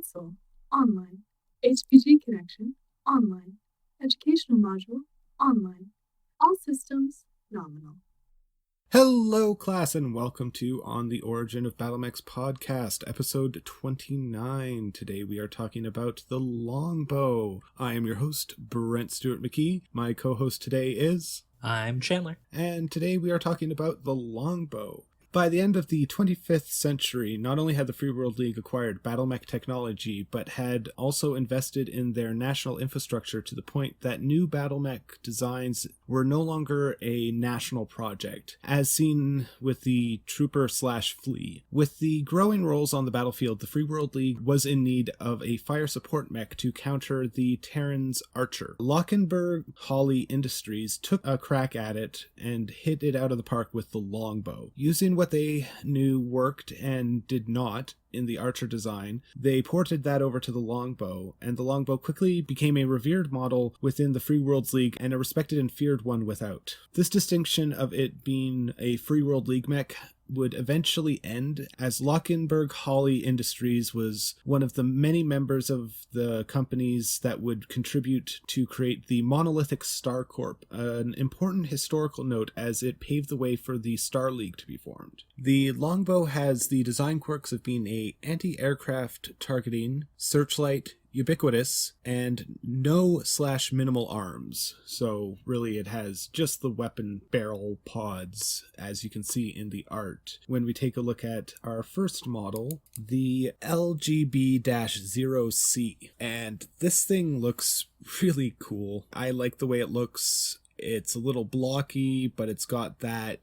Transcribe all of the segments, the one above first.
console, online. HPG connection, online. Educational module, online. All systems, nominal. Hello, class, and welcome to On the Origin of Battlemechs Podcast, episode 29. Today we are talking about the Longbow. I am your host, Brent Stewart McKee. My co-host today is... I'm Chandler. And today we are talking about the Longbow. By the end of the 25th century, not only had the Free World League acquired battlemech technology, but had also invested in their national infrastructure to the point that new battlemech designs were no longer a national project, as seen with the Trooper/Flea. With the growing roles on the battlefield, the Free World League was in need of a fire support mech to counter the Terran's Archer. Lockenberg-Hawley Industries took a crack at it and hit it out of the park with the Longbow. Using what they knew worked and did not in the Archer design, they ported that over to the Longbow, and the Longbow quickly became a revered model within the Free Worlds League and a respected and feared one without. This distinction of it being a Free World League mech would eventually end, as Lockenberg-Hawley Industries was one of the many members of the companies that would contribute to create the monolithic Star Corp, an important historical note as it paved the way for the Star League to be formed. The Longbow has the design quirks of being a anti-aircraft targeting, searchlight, ubiquitous, and no/minimal arms. So really it has just the weapon barrel pods, as you can see in the art. When we take a look at our first model, the LGB-0C, and this thing looks really cool. I like the way it looks. It's a little blocky, but it's got that,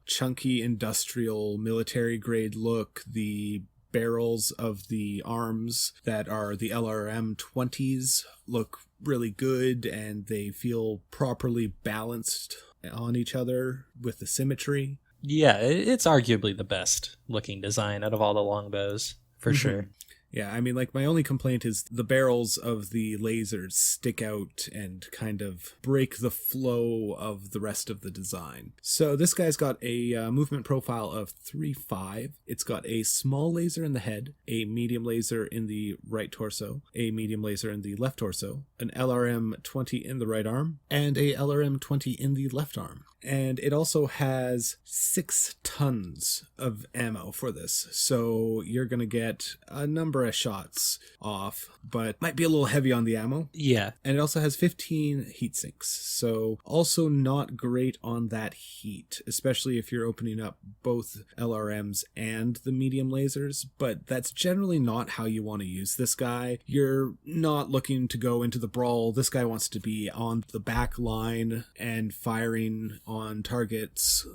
chunky industrial military grade look. The barrels of the arms that are the LRM-20s look really good, and they feel properly balanced on each other with the symmetry. Yeah, it's arguably the best looking design out of all the longbows, for sure. Yeah, I mean, my only complaint is the barrels of the lasers stick out and kind of break the flow of the rest of the design. So this guy's got a movement profile of 3.5. It's got a small laser in the head, a medium laser in the right torso, a medium laser in the left torso, an LRM-20 in the right arm, and a LRM-20 in the left arm. And it also has 6 tons of ammo for this, so you're going to get a number of shots off, but might be a little heavy on the ammo. Yeah. And it also has 15 heat sinks, so also not great on that heat, especially if you're opening up both LRMs and the medium lasers, but that's generally not how you want to use this guy. You're not looking to go into the brawl. This guy wants to be on the back line and firing on targets,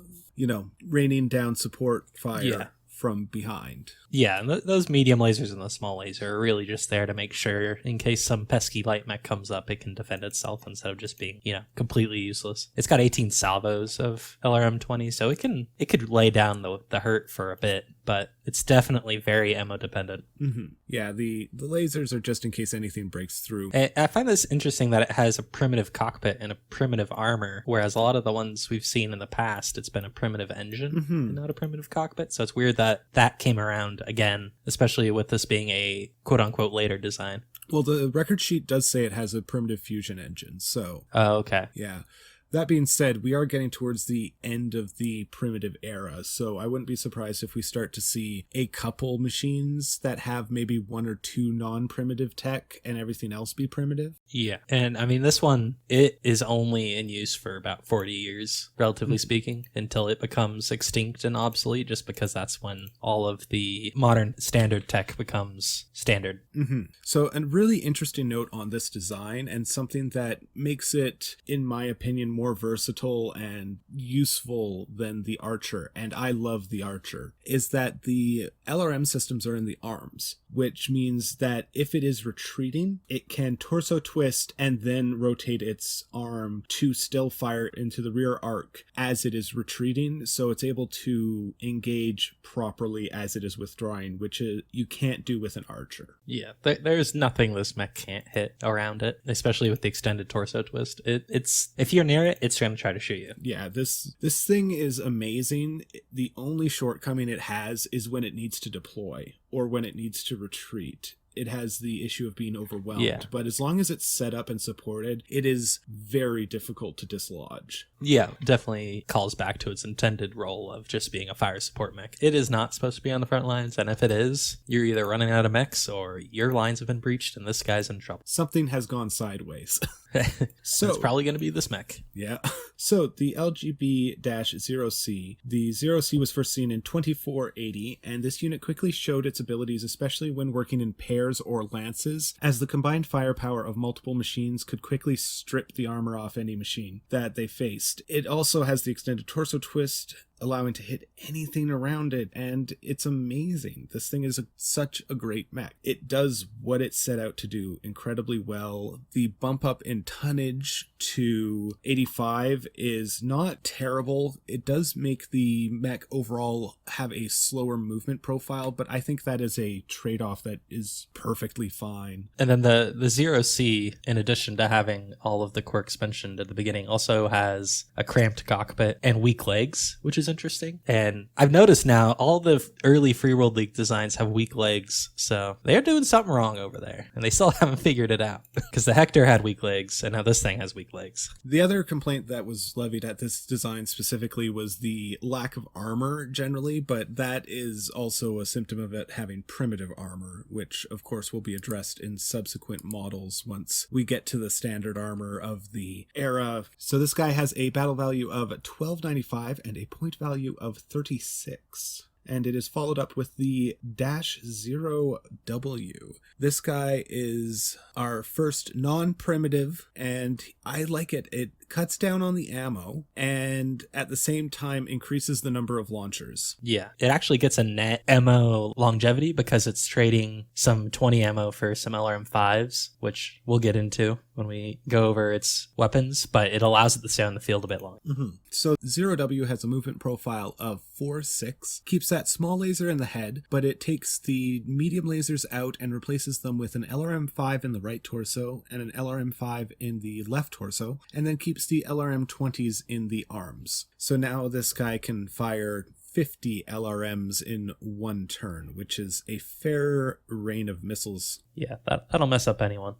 raining down support fire from behind. Yeah, and those medium lasers and the small laser are really just there to make sure, in case some pesky light mech comes up, it can defend itself instead of just being, completely useless. It's got 18 salvos of LRM-20, so it could lay down the hurt for a bit, but it's definitely very ammo dependent. Mm-hmm. Yeah, the lasers are just in case anything breaks through. I find this interesting that it has a primitive cockpit and a primitive armor, whereas a lot of the ones we've seen in the past, it's been a primitive engine and not a primitive cockpit. So it's weird that came around again, especially with this being a quote-unquote later design. Well, the record sheet does say it has a primitive fusion engine, so... Oh, okay. Yeah. That being said, we are getting towards the end of the primitive era, so I wouldn't be surprised if we start to see a couple machines that have maybe 1 or 2 non-primitive tech and everything else be primitive. Yeah, and I mean, this one, it is only in use for about 40 years, relatively speaking, until it becomes extinct and obsolete, just because that's when all of the modern standard tech becomes standard. So a really interesting note on this design, and something that makes it, in my opinion, more versatile and useful than the Archer, and I love the Archer, is that the LRM systems are in the arms, which means that if it is retreating, it can torso twist and then rotate its arm to still fire into the rear arc as it is retreating, so it's able to engage properly as it is withdrawing, which you can't do with an Archer. Yeah, there's nothing this mech can't hit around it, especially with the extended torso twist. It's if you're near it, it's going to try to shoot you. Yeah, this thing is amazing. The only shortcoming it has is when it needs to deploy or when it needs to retreat. it has the issue of being overwhelmed. Yeah. But as long as it's set up and supported, it is very difficult to dislodge. Yeah, definitely calls back to its intended role of just being a fire support mech. It is not supposed to be on the front lines, and if it is, you're either running out of mechs or your lines have been breached and this guy's in trouble. Something has gone sideways. So it's probably going to be this mech. Yeah. So the LGB-0C, the 0C was first seen in 2480, and this unit quickly showed its abilities, especially when working in pairs or lances, as the combined firepower of multiple machines could quickly strip the armor off any machine that they faced. It also has the extended torso twist, allowing to hit anything around it, and it's amazing. This thing is such a great mech. It does what it set out to do incredibly well. The bump up in tonnage to 85 is not terrible. It does make the mech overall have a slower movement profile, but I think that is a trade-off that is perfectly fine. And then the 0C, in addition to having all of the quirks mentioned at the beginning, also has a cramped cockpit and weak legs, which is interesting. And I've noticed now all the early Free World League designs have weak legs, so they're doing something wrong over there, and they still haven't figured it out, because the Hector had weak legs, and now this thing has weak legs. The other complaint that was levied at this design specifically was the lack of armor generally, but that is also a symptom of it having primitive armor, which of course will be addressed in subsequent models once we get to the standard armor of the era. So this guy has a battle value of 1295 and a point value of 36. And it is followed up with the -0W. This guy is our first non-primitive, and I like it. It cuts down on the ammo, and at the same time increases the number of launchers. Yeah, it actually gets a net ammo longevity because it's trading some 20 ammo for some LRM5s, which we'll get into when we go over its weapons, but it allows it to stay on the field a bit longer. So 0W has a movement profile of 4-6, keeps that small laser in the head, but it takes the medium lasers out and replaces them with an LRM5 in the right torso and an LRM5 in the left torso, and then keeps the LRM-20s in the arms. So now this guy can fire 50 LRMs in one turn, which is a fair rain of missiles. Yeah, that'll mess up anyone.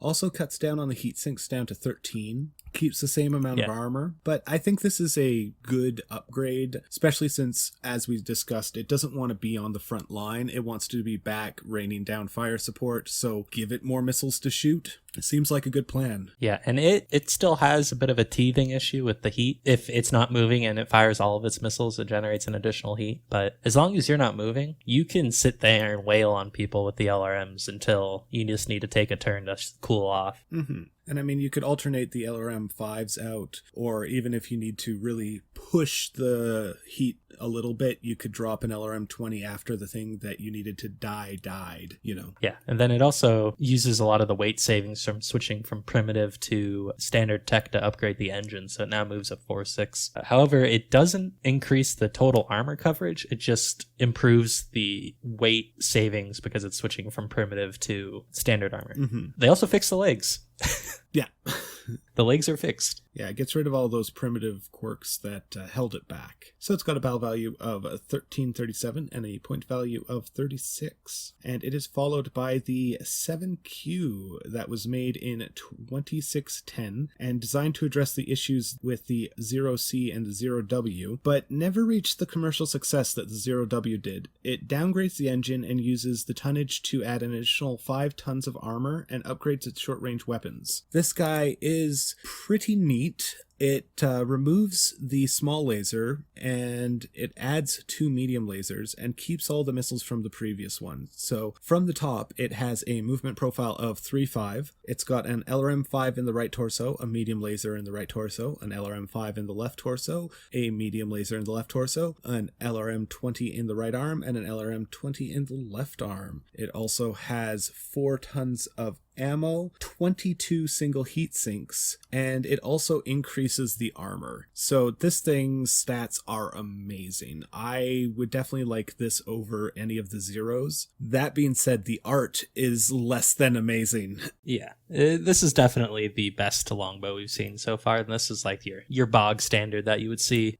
Also cuts down on the heat sinks down to 13, keeps the same amount of armor, but I think this is a good upgrade, especially since, as we discussed, it doesn't want to be on the front line. It wants to be back raining down fire support, so give it more missiles to shoot. It seems like a good plan. Yeah, and it still has a bit of a teething issue with the heat. If it's not moving and it fires all of its missiles, it generates an additional heat. But as long as you're not moving, you can sit there and wail on people with the LRMs until you just need to take a turn to cool off. And I mean, you could alternate the LRM-5s out, or even if you need to really push the heat a little bit, you could drop an LRM-20 after the thing that you needed to died, you know. Yeah, and then it also uses a lot of the weight savings from switching from primitive to standard tech to upgrade the engine, so it now moves at 4.6. However, it doesn't increase the total armor coverage, it just improves the weight savings because it's switching from primitive to standard armor. They also fix the legs. Yeah. The legs are fixed. Yeah, it gets rid of all those primitive quirks that held it back. So it's got a battle value of 1337 and a point value of 36. And it is followed by the 7Q that was made in 2610 and designed to address the issues with the 0C and the 0W, but never reached the commercial success that the 0W did. It downgrades the engine and uses the tonnage to add an additional 5 tons of armor and upgrades its short-range weapons. This guy is pretty neat. It removes the small laser and it adds 2 medium lasers and keeps all the missiles from the previous one. So from the top, it has a movement profile of 3.5. It's got an LRM-5 in the right torso, a medium laser in the right torso, an LRM-5 in the left torso, a medium laser in the left torso, an LRM-20 in the right arm, and an LRM-20 in the left arm. It also has 4 tons of ammo, 22 single heat sinks, and it also increases the armor. So this thing's stats are amazing. I would definitely like this over any of the zeros. That being said, the art is less than amazing. Yeah, This is definitely the best longbow we've seen so far, and this is like your bog standard that you would see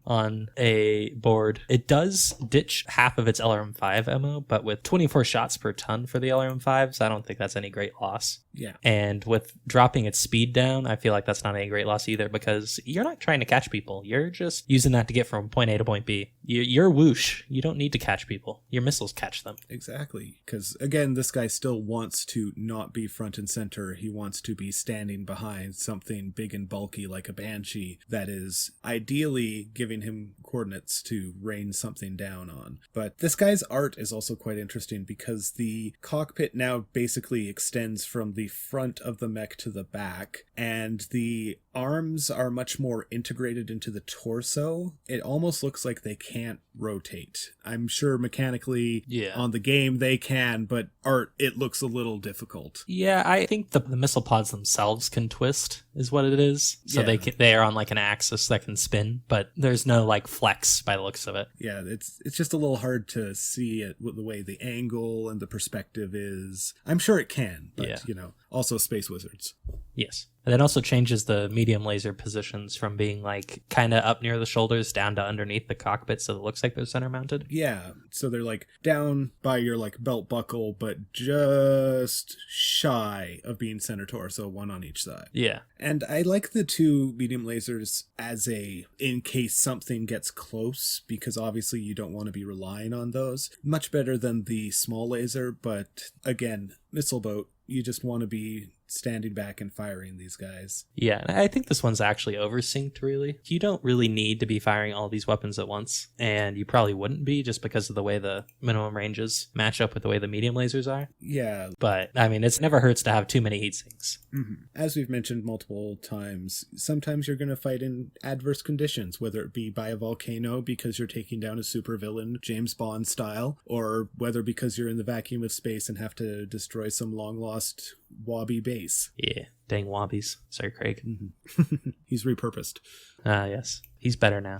on a board. It does ditch half of its LRM5 ammo, but with 24 shots per ton for the LRM5s, I don't think that's any great loss. Yeah. And with dropping its speed down, I feel like that's not any great loss either, because you're not trying to catch people. You're just using that to get from point A to point B. You're whoosh. You don't need to catch people. Your missiles catch them. Exactly. Because, again, this guy still wants to not be front and center. He wants to be standing behind something big and bulky like a Banshee that is ideally giving him coordinates to rain something down on. But this guy's art is also quite interesting because the cockpit now basically extends from the front of the mech to the back, and the arms are much more integrated into the torso. It almost looks like they can't rotate. I'm sure mechanically on the game they can, but art, it looks a little difficult. Yeah, I think the missile pods themselves can twist is what it is. So they are on like an axis that can spin, but there's no like flex by the looks of it. Yeah, it's just a little hard to see it with the way the angle and the perspective is. I'm sure it can, but also Space Wizards. Yes. And it also changes the medium laser positions from being like kind of up near the shoulders down to underneath the cockpit, so it looks like they're center mounted. Yeah, so they're like down by your like belt buckle, but just shy of being center torso, one on each side. Yeah. And I like the two medium lasers as in case something gets close, because obviously you don't want to be relying on those. Much better than the small laser, but again, missile boat, you just want to be standing back and firing these guys. Yeah, I think this one's actually oversynced, really. You don't really need to be firing all these weapons at once, and you probably wouldn't be just because of the way the minimum ranges match up with the way the medium lasers are. Yeah. But, I mean, it never hurts to have too many heat sinks. Mm-hmm. As we've mentioned multiple times, sometimes you're going to fight in adverse conditions, whether it be by a volcano because you're taking down a supervillain, James Bond style, or whether because you're in the vacuum of space and have to destroy some long-lost Wobby base. Yeah, dang Wobbies. Sorry, Craig. Mm-hmm. He's repurposed. Yes. He's better now.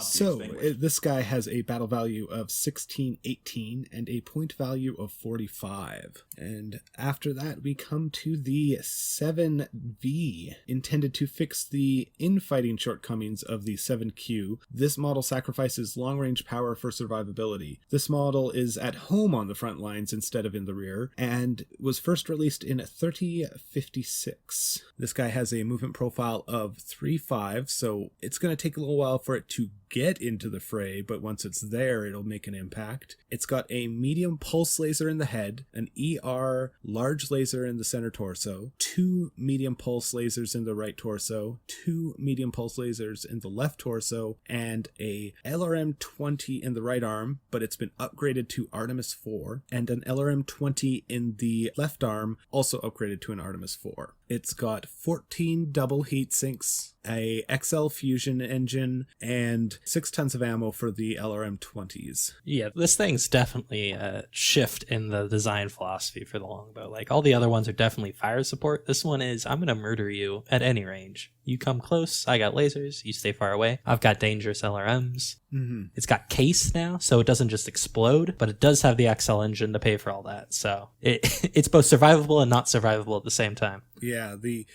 So, this guy has a battle value of 1618 and a point value of 45. And after that, we come to the 7V, intended to fix the infighting shortcomings of the 7Q. This model sacrifices long-range power for survivability. This model is at home on the front lines instead of in the rear, and was first released in 3056. This guy has a movement profile of 3.5, so it's going to take a little while for it to get into the fray, but once it's there, it'll make an impact. It's got a medium pulse laser in the head, an ER large laser in the center torso, 2 medium pulse lasers in the right torso, 2 medium pulse lasers in the left torso, and a LRM-20 in the right arm, but it's been upgraded to Artemis 4, and an LRM-20 in the left arm, also upgraded to an Artemis 4. It's got 14 double heat sinks, a XL fusion engine, and 6 tons of ammo for the LRM-20s. Yeah, this thing's definitely a shift in the design philosophy for the longbow. Like, all the other ones are definitely fire support. This one is, I'm going to murder you at any range. You come close, I got lasers, you stay far away. I've got dangerous LRMs. Mm-hmm. It's got case now, so it doesn't just explode, but it does have the XL engine to pay for all that. So it's both survivable and not survivable at the same time. Yeah, the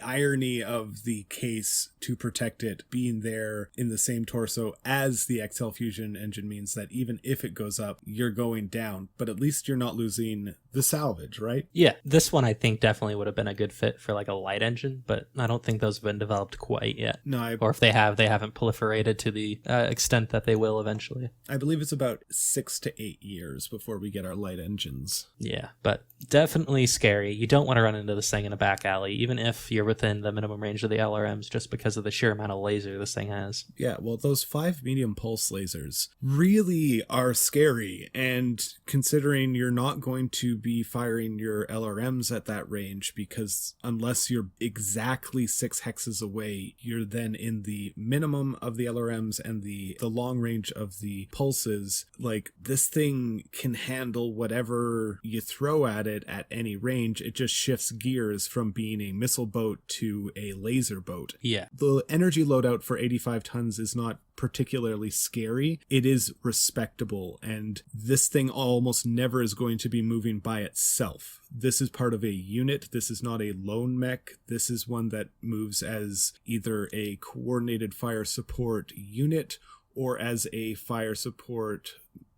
irony of the case to protect it being there in the same torso as the XL fusion engine means that even if it goes up, you're going down, but at least you're not losing the salvage, right? Yeah, this one I think definitely would have been a good fit for like a light engine, but I don't think those have been developed quite yet. No, or if they have, they haven't proliferated to the extent that they will eventually. I believe it's about 6 to 8 years before we get our light engines. Yeah, but definitely scary. You don't want to run into this thing in a back alley, even if you're within the minimum range of the LRMs, just because of the sheer amount of laser this thing has. Yeah, well, those 5 medium pulse lasers really are scary, and considering you're not going to be firing your LRMs at that range, because unless you're exactly 6 hexes away, you're then in the minimum of the LRMs and the long range of the pulses. Like, this thing can handle whatever you throw at it at any range. It just shifts gears from being a missile boat to a laser boat. Yeah. The energy loadout for 85 tons is not particularly scary. It is respectable, and this thing almost never is going to be moving by itself. This is part of a unit. This is not a lone mech. This is one that moves as either a coordinated fire support unit or as a fire support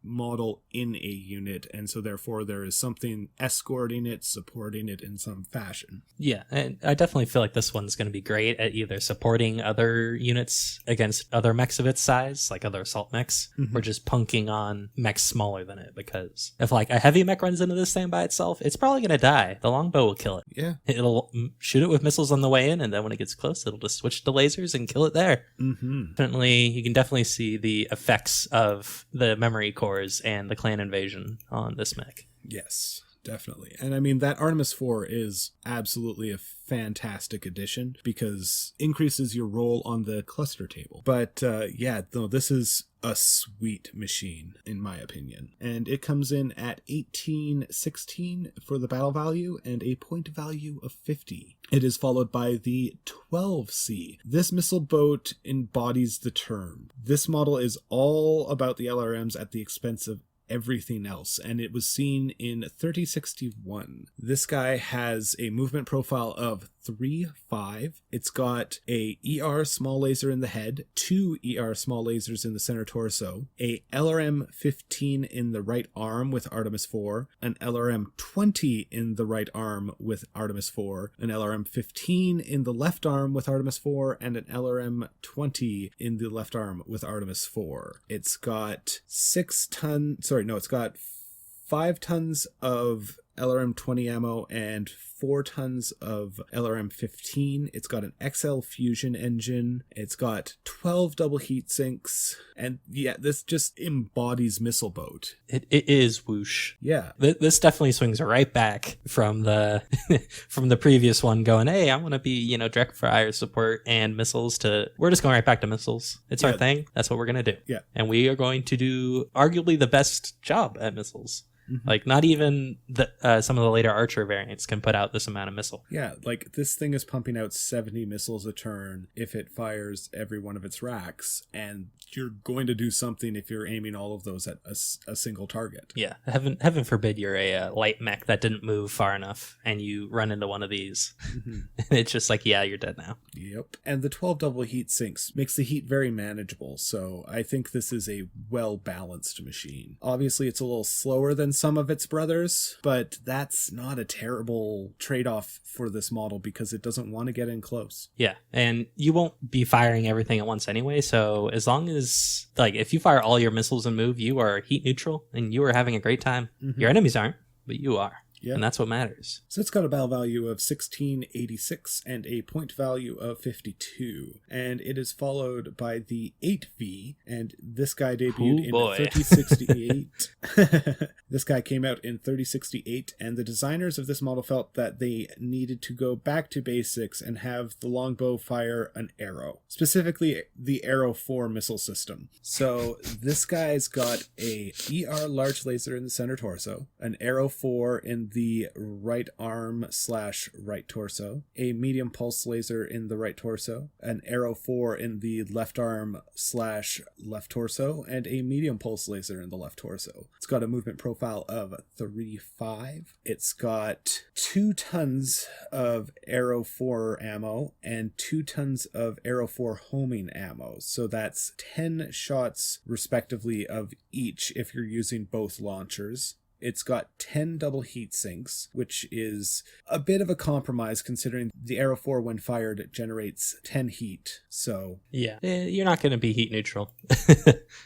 model in a unit, and so therefore there is something escorting it, supporting it in some fashion. Yeah, and I definitely feel like this one's going to be great at either supporting other units against other mechs of its size, like other assault mechs, or just punking on mechs smaller than it, because if like a heavy mech runs into this thing by itself, it's probably going to die. The longbow will kill it. Yeah. It'll shoot it with missiles on the way in, and then when it gets close, it'll just switch to lasers and kill it there. Definitely, you can definitely see the effects of the memory cores and the clan invasion on this mech. Yes, definitely. And I mean, that Artemis 4 is absolutely a fantastic addition because increases your role on the cluster table. But yeah, no, this is a sweet machine, in my opinion. And it comes in at 1816 for the battle value and a point value of 50. It is followed by the 12C. This missile boat embodies the term. This model is all about the LRMs at the expense of everything else, and it was seen in 3061. This guy has a movement profile of 3-5. It's got a ER small laser in the head, 2 ER small lasers in the center torso, a LRM 15 in the right arm with Artemis 4, an LRM 20 in the right arm with Artemis 4, an LRM 15 in the left arm with Artemis 4, and an LRM 20 in the left arm with Artemis 4. It's got 5 tons of LRM 20 ammo and 4 tons of LRM 15. It's got an XL fusion engine. It's got 12 double heat sinks. And yeah, this just embodies missile boat. It is whoosh. Yeah. This definitely swings right back from the from the previous one going, hey, I want to be, direct fire support and missiles to, we're just going right back to missiles. It's our thing. That's what we're going to do. Yeah. And we are going to do arguably the best job at missiles. Like, not even some of the later Archer variants can put out this amount of missile. Yeah, like, this thing is pumping out 70 missiles a turn if it fires every one of its racks, and you're going to do something if you're aiming all of those at a single target. Yeah, heaven forbid you're a light mech that didn't move far enough, and you run into one of these. It's just like, yeah, you're dead now. Yep. And the 12 double heat sinks makes the heat very manageable, so I think this is a well-balanced machine. Obviously, it's a little slower than some of its brothers, but that's not a terrible trade-off for this model because it doesn't want to get in close. Yeah, and you won't be firing everything at once anyway, so as long as, if you fire all your missiles and move, you are heat neutral and you are having a great time. Your enemies aren't, but you are. Yeah. And that's what matters. So it's got a battle value of 1686 and a point value of 52. And it is followed by the 8V, and this guy debuted in 3068. This guy came out in 3068, and the designers of this model felt that they needed to go back to basics and have the longbow fire an arrow, specifically the Arrow 4 missile system. So this guy's got a ER large laser in the center torso, an Arrow 4 in the right arm / right torso, a medium pulse laser in the right torso, an Arrow 4 in the left arm / left torso, and a medium pulse laser in the left torso. It's got a movement profile of 3-5. It's got 2 tons of Arrow 4 ammo and 2 tons of Arrow 4 homing ammo. So that's 10 shots respectively of each if you're using both launchers. It's got 10 double heat sinks, which is a bit of a compromise considering the Arrow 4 when fired generates 10 heat. So yeah, you're not going to be heat neutral.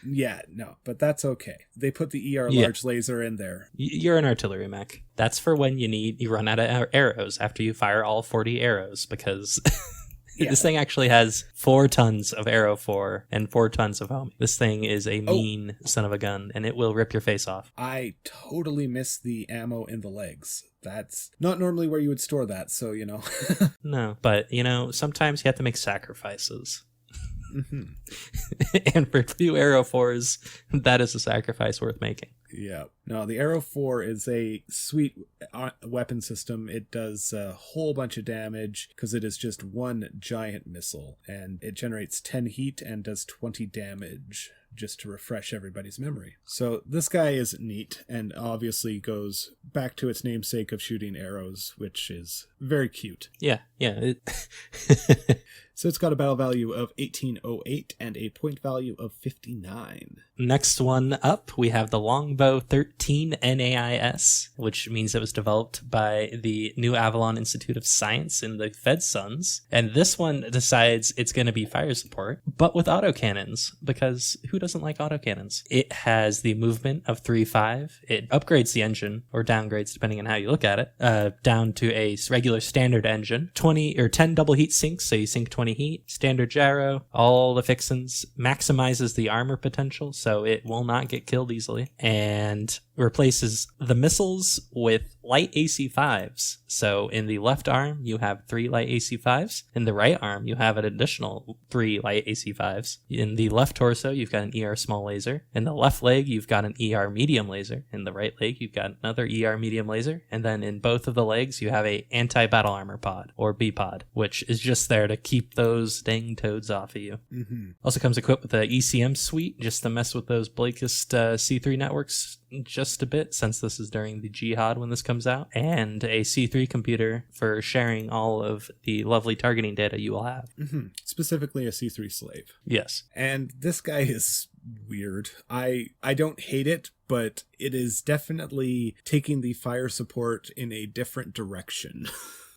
Yeah, no, but that's okay. They put the ER large laser in there. You're an artillery mech. That's for when you run out of arrows after you fire all 40 arrows, because this thing actually has 4 tons of Arrow 4 and 4 tons of homing. This thing is a mean son of a gun, and it will rip your face off. I totally miss the ammo in the legs. That's not normally where you would store that, so, No, but, sometimes you have to make sacrifices. And for 2 Arrow 4s, that is a sacrifice worth making. Yeah. No, the Arrow 4 is a sweet weapon system. It does a whole bunch of damage because it is just one giant missile, and it generates 10 heat and does 20 damage, just to refresh everybody's memory. So this guy is neat and obviously goes back to its namesake of shooting arrows, which is very cute. Yeah. So it's got a battle value of 1808 and a point value of 59. Next one up, we have the Longbow 13 NAIS, which means it was developed by the New Avalon Institute of Science in the Fed Suns. And this one decides it's going to be fire support, but with autocannons, because who doesn't like autocannons? It has the movement of 3-5. It upgrades the engine, or downgrades depending on how you look at it, down to a regular standard engine. 10 double heat sinks, so you sink 20 heat, standard gyro, all the fixins, maximizes the armor potential, so it will not get killed easily, and replaces the missiles with light AC-5s. So in the left arm, you have 3 light AC-5s. In the right arm, you have an additional 3 light AC-5s. In the left torso, you've got an ER small laser. In the left leg, you've got an ER medium laser. In the right leg, you've got another ER medium laser. And then in both of the legs, you have a anti-battle armor pod, or B-pod, which is just there to keep those dang toads off of you. Also comes equipped with the ECM suite, just to mess with those Blakist C3 networks just a bit, since this is during the Jihad when this comes out, and a C3 computer for sharing all of the lovely targeting data you will have. Specifically a C3 slave. Yes. And this guy is weird. I don't hate it, but it is definitely taking the fire support in a different direction.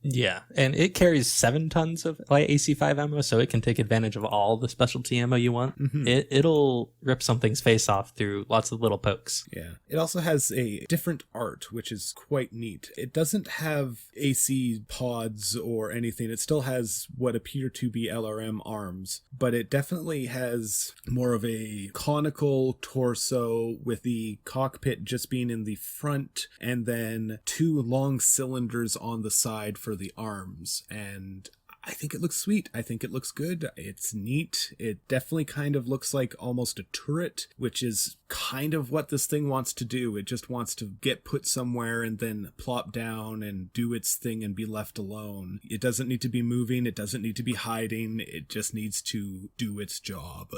Yeah, and it carries 7 tons of light AC-5 ammo, so it can take advantage of all the specialty ammo you want. It'll rip something's face off through lots of little pokes. Yeah. It also has a different art, which is quite neat. It doesn't have AC pods or anything. It still has what appear to be LRM arms, but it definitely has more of a conical torso with the cockpit just being in the front, and then 2 long cylinders on the side for the arms. And I think it looks sweet. I think it looks good. It's neat. It definitely kind of looks like almost a turret, which is kind of what this thing wants to do. It just wants to get put somewhere and then plop down and do its thing and be left alone. It doesn't need to be moving. It doesn't need to be hiding. It just needs to do its job.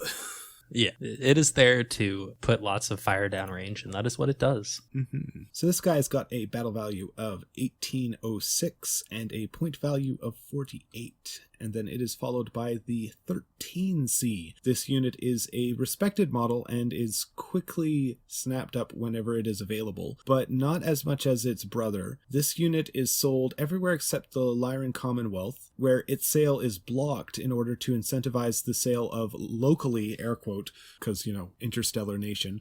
Yeah, it is there to put lots of fire downrange, and that is what it does. So this guy's got a battle value of 1806 and a point value of 48. And then it is followed by the 13C. This unit is a respected model and is quickly snapped up whenever it is available, but not as much as its brother. This unit is sold everywhere except the Lyran Commonwealth, where its sale is blocked in order to incentivize the sale of locally, air quote, because, interstellar nation,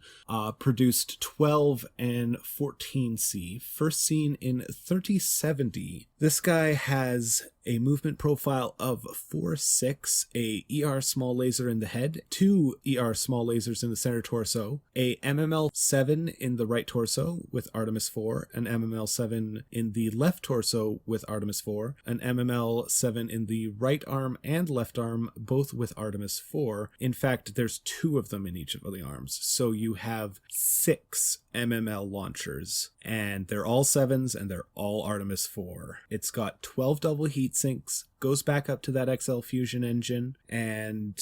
produced 12 and 14C, first seen in 3070. This guy has a movement profile of 4-6, a ER small laser in the head, 2 ER small lasers in the center torso, a MML-7 in the right torso with Artemis 4, an MML-7 in the left torso with Artemis 4, an MML-7 in the right arm and left arm, both with Artemis 4. In fact, there's 2 of them in each of the arms, so you have 6 MML launchers, and they're all 7s and they're all Artemis 4. It's got 12 double heat sinks, goes back up to that XL Fusion engine, and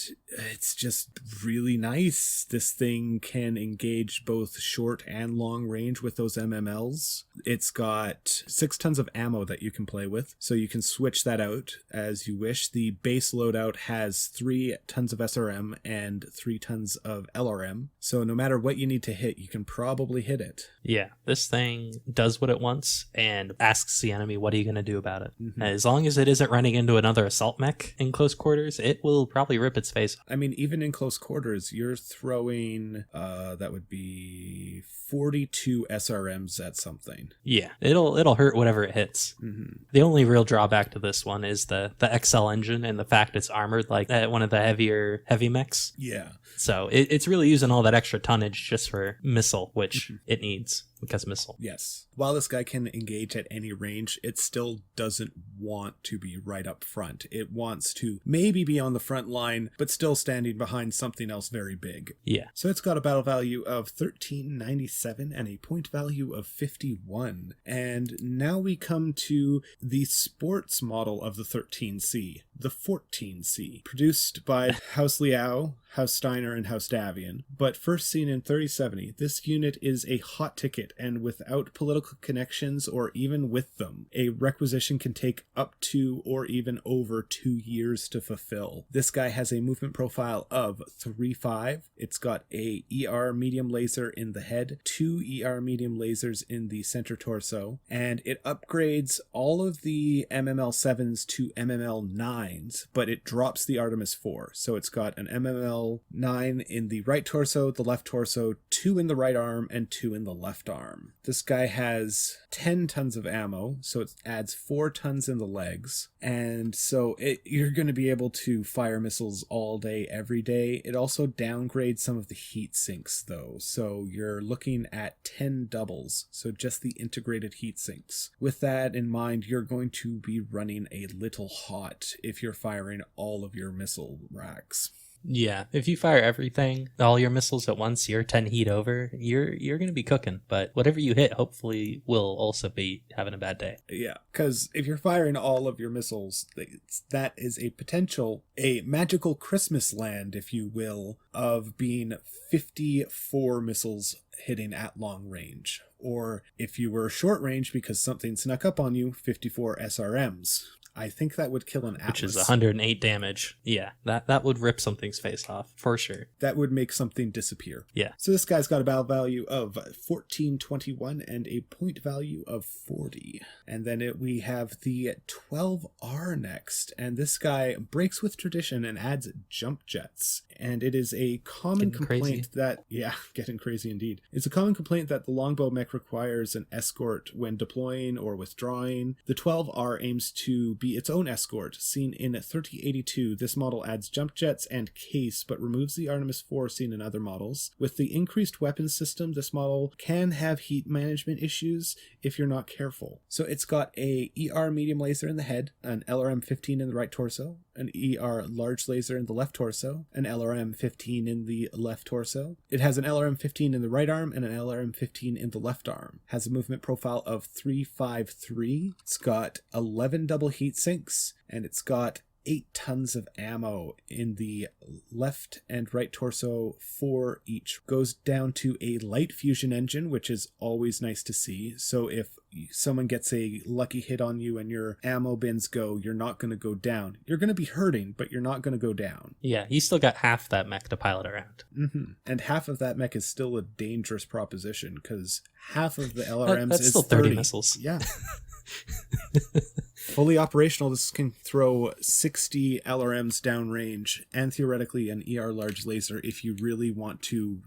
it's just really nice. This thing can engage both short and long range with those MMLs. It's got 6 tons of ammo that you can play with, so you can switch that out as you wish. The base loadout has 3 tons of SRM and 3 tons of LRM, so no matter what you need to hit, you can probably hit it. Yeah, this thing does what it wants and asks the enemy, what are you going to do about it? As long as it isn't running into another assault mech in close quarters, it will probably rip its face. I mean, even in close quarters, you're throwing, that would be 42 SRMs at something. Yeah, it'll hurt whatever it hits. The only real drawback to this one is the XL engine and the fact it's armored like one of the heavy mechs. Yeah. So it's really using all that extra tonnage just for missile, which it needs. because missile. Yes. While this guy can engage at any range, it still doesn't want to be right up front. It wants to maybe be on the front line, but still standing behind something else very big. Yeah. So it's got a battle value of 1397 and a point value of 51. And now we come to the sports model of the 13C, the 14C, produced by House Liao, House Steiner, and House Davian, but first seen in 3070. This unit is a hot ticket, and without political connections or even with them, a requisition can take up to or even over 2 years to fulfill. This guy has a movement profile of 3-5. It's got a ER medium laser in the head, 2 ER medium lasers in the center torso, and it upgrades all of the MML7s to MML9s, but it drops the Artemis 4. So it's got an MML9 in the right torso, the left torso, 2 in the right arm, and 2 in the left arm. This guy has 10 tons of ammo, so it adds 4 tons in the legs, and so you're going to be able to fire missiles all day, every day. It also downgrades some of the heat sinks, though, so you're looking at 10 doubles, so just the integrated heat sinks. With that in mind, you're going to be running a little hot if you're firing all of your missile racks. Yeah, if you fire everything, all your missiles at once, you're 10 heat over, you're going to be cooking. But whatever you hit, hopefully, will also be having a bad day. Yeah, because if you're firing all of your missiles, that is a magical Christmas land, if you will, of being 54 missiles hitting at long range. Or if you were short range because something snuck up on you, 54 SRMs. I think that would kill an Atlas. Which is 108 damage. Yeah, that would rip something's face off, for sure. That would make something disappear. Yeah. So this guy's got a battle value of 1421 and a point value of 40. And then we have the 12R next. And this guy breaks with tradition and adds jump jets. And it is a common complaint that... Yeah, getting crazy indeed. It's a common complaint that the Longbow mech requires an escort when deploying or withdrawing. The 12R aims to be its own escort. Seen in 3082, this model adds jump jets and case, but removes the Artemis 4 seen in other models. With the increased weapons system, this model can have heat management issues if you're not careful. So it's got a ER medium laser in the head, an LRM-15 in the right torso, an ER large laser in the left torso, an LRM-15 in the left torso. It has an LRM-15 in the right arm and an LRM-15 in the left arm. Has a movement profile of 353. It's got 11 double heat sinks, and it's got 8 tons of ammo in the left and right torso, 4 each. Goes down to a light fusion engine, which is always nice to see. So if someone gets a lucky hit on you and your ammo bins go, you're not going to go down. You're going to be hurting, but you're not going to go down. Yeah, you still got half that mech to pilot around. Mm-hmm. And half of that mech is still a dangerous proposition, because half of the LRMs that's is still 30 missiles. Yeah. Fully operational, this can throw 60 LRMs downrange and theoretically an ER large laser if you really want to,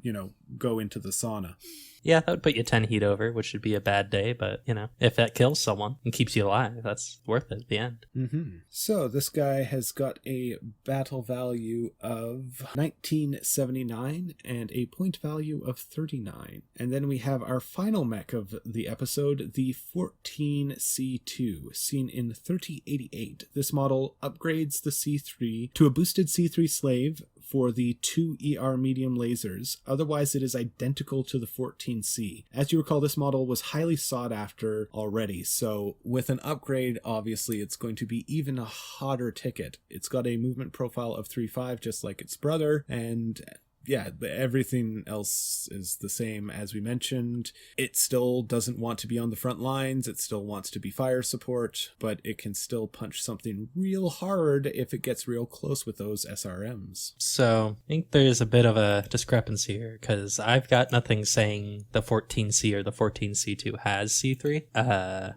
go into the sauna. Yeah, that would put you 10 heat over, which would be a bad day, but, if that kills someone and keeps you alive, that's worth it at the end. Mm-hmm. So this guy has got a battle value of 1979 and a point value of 39. And then we have our final mech of the episode, the 14C2, seen in 3088. This model upgrades the C3 to a boosted C3 slave for the 2 ER medium lasers. Otherwise, it is identical to the 14C. As you recall, this model was highly sought after already, so with an upgrade, obviously, it's going to be even a hotter ticket. It's got a movement profile of 3.5, just like its brother, and... yeah, everything else is the same as we mentioned. It still doesn't want to be on the front lines. It still wants to be fire support, but it can still punch something real hard if it gets real close with those SRMs. So I think there's a bit of a discrepancy here, because I've got nothing saying the 14C or the 14C2 has C3.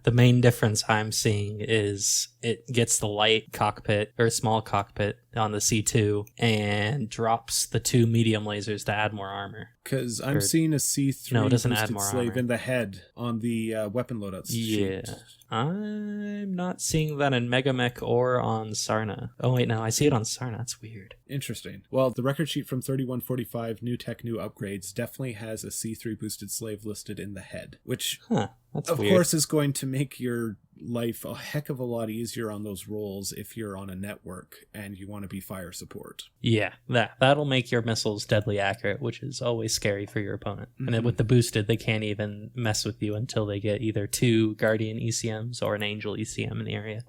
The main difference I'm seeing is it gets the light cockpit or small cockpit on the C2 and drops the 2 medium medium lasers to add more armor. Because I'm seeing a C3 No, it doesn't add boosted more slave armor. in the head on the weapon loadouts Yeah. sheet. I'm not seeing that in Megamech or on Sarna. Oh, wait, no, I see it on Sarna. That's weird. Interesting. Well, the record sheet from 3145 New Tech, New Upgrades definitely has a C3 boosted slave listed in the head, which That's of weird. course is going to make your life a heck of a lot easier on those rolls if you're on a network and you want to be fire support. Yeah, that'll make your missiles deadly accurate, which is always scary for your opponent. And then with the boosted, they can't even mess with you until they get either 2 Guardian ECMs or an Angel ECM in the area.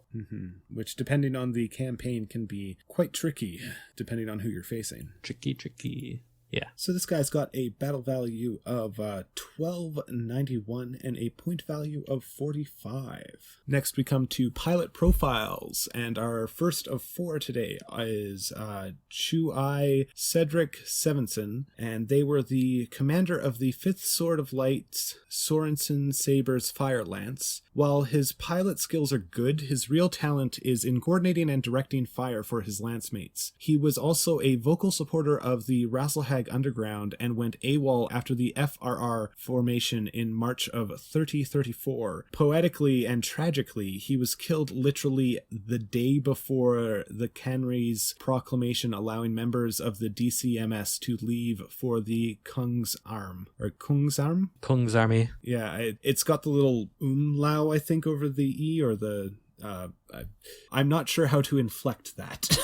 Which, depending on the campaign, can be quite tricky, depending on who you're facing. Tricky. Yeah. So this guy's got a battle value of 1291 and a point value of 45. Next we come to pilot profiles, and our first of 4 today is Chu-Ai Cedric Sevenson, and they were the commander of the 5th Sword of Light Sorensen Saber's Fire Lance. While his pilot skills are good, his real talent is in coordinating and directing fire for his lance mates. He was also a vocal supporter of the Rasselhag Underground and went AWOL after the FRR formation in March of 3034. Poetically and tragically, he was killed literally the day before the Canry's proclamation allowing members of the DCMS to leave for the Kung's Arm. Or Kung's Arm? Kung's Army. Yeah, it's got the little umlau, I think, over the E, or the... I'm not sure how to inflect that.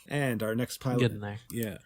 And our next pilot... Get in there. Yeah.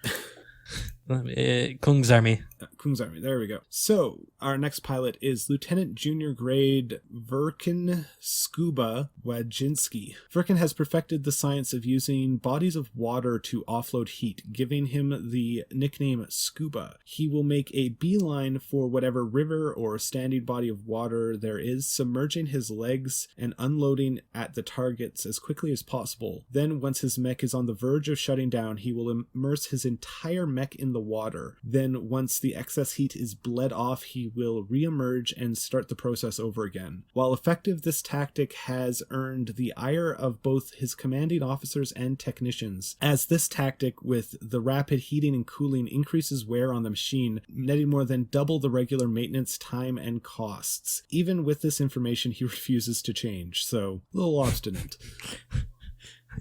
Kung's Army. Kung's Army, there we go. So, our next pilot is Lieutenant Junior Grade Verkin Scuba Wajinski. Verkin has perfected the science of using bodies of water to offload heat, giving him the nickname Scuba. He will make a beeline for whatever river or standing body of water there is, submerging his legs and unloading at the targets as quickly as possible. Then, once his mech is on the verge of shutting down, he will immerse his entire mech in the water. Then, once the excess heat is bled off, he will re-emerge and start the process over again. While effective, this tactic has earned the ire of both his commanding officers and technicians, as this tactic with the rapid heating and cooling increases wear on the machine, netting more than double the regular maintenance time and costs. Even with this information, he refuses to change, so a little obstinate.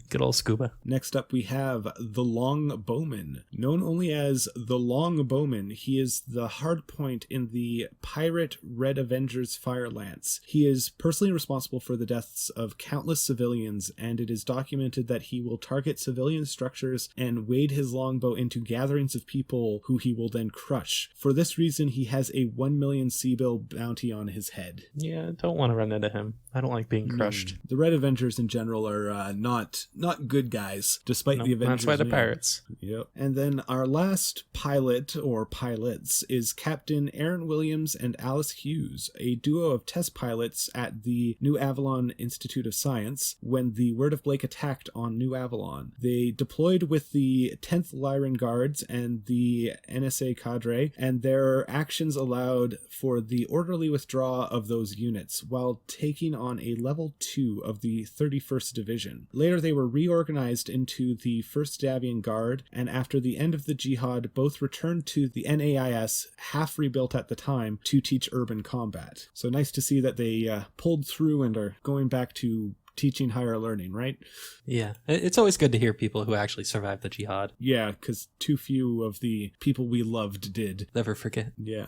Good old Scuba. Next up we have the Longbowman. Known only as the Longbowman, he is the hard point in the pirate Red Avengers Fire Lance. He is personally responsible for the deaths of countless civilians, and it is documented that he will target civilian structures and wade his longbow into gatherings of people who he will then crush. For this reason, he has a 1 million C-bill bounty on his head. Yeah, don't want to run into him. I don't like being crushed. The Red Avengers in general are not good guys, despite the Avengers. That's why the pirates. Yep. And then our last pilot, or pilots, is Captain Aaron Williams and Alice Hughes, a duo of test pilots at the New Avalon Institute of Science when the Word of Blake attacked on New Avalon. They deployed with the 10th Lyran Guards and the NSA cadre, and their actions allowed for the orderly withdrawal of those units, while taking on a level 2 of the 31st Division. Later they were reorganized into the 1st Davian Guard, and after the end of the Jihad, both returned to the NAIS, half rebuilt at the time, to teach urban combat. So nice to see that they pulled through and are going back to teaching higher learning, right? Yeah, it's always good to hear people who actually survived the Jihad. Yeah, because too few of the people we loved did. Never forget. Yeah.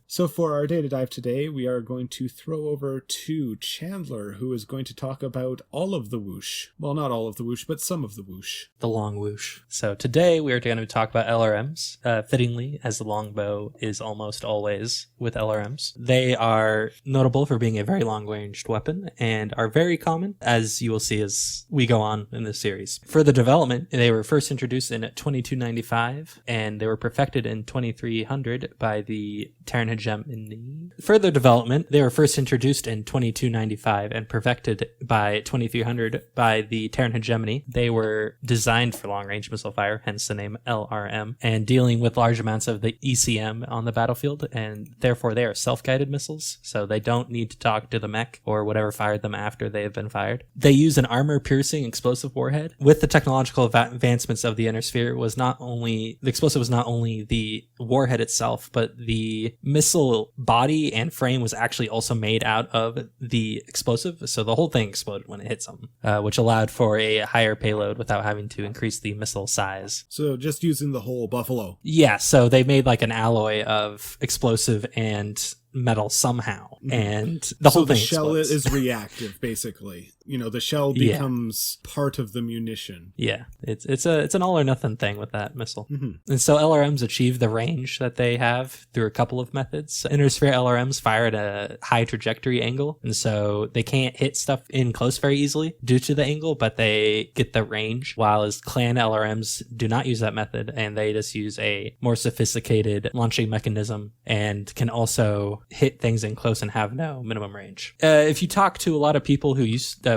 So for our data dive today, we are going to throw over to Chandler, who is going to talk about all of the whoosh. Well, not all of the whoosh, but some of the whoosh. The long whoosh. So today we are going to talk about LRMs, fittingly, as the longbow is almost always with LRMs. They are notable for being a very long-ranged weapon and are very common, as you will see as we go on in this series. For the development, they were first introduced in 2295, and they were perfected in 2300 by the Terran hegemony. Further development, they were first introduced in 2295 and perfected by 2300 by the Terran hegemony. They were designed for long-range missile fire, hence the name LRM, and dealing with large amounts of the ECM on the battlefield, and therefore they are self-guided missiles, so they don't need to talk to the mech or whatever fired them after they have been fired. They use an armor-piercing explosive warhead. With the technological advancements of the Inner Sphere, the explosive was not only the warhead itself, but the missile body and frame was actually also made out of the explosive, so the whole thing exploded when it hit something, which allowed for a higher payload without having to increase the missile size. So just using the whole buffalo. Yeah, so they made like an alloy of explosive and metal somehow, and the whole thing shell explodes. is reactive, basically. The shell becomes part of the munition. Yeah, it's an all or nothing thing with that missile. And so LRMs achieve the range that they have through a couple of methods. Inner Sphere LRMs fire at a high trajectory angle, and so they can't hit stuff in close very easily due to the angle, but they get the range, while as clan LRMs do not use that method, and they just use a more sophisticated launching mechanism and can also hit things in close and have no minimum range. If you talk to a lot of people who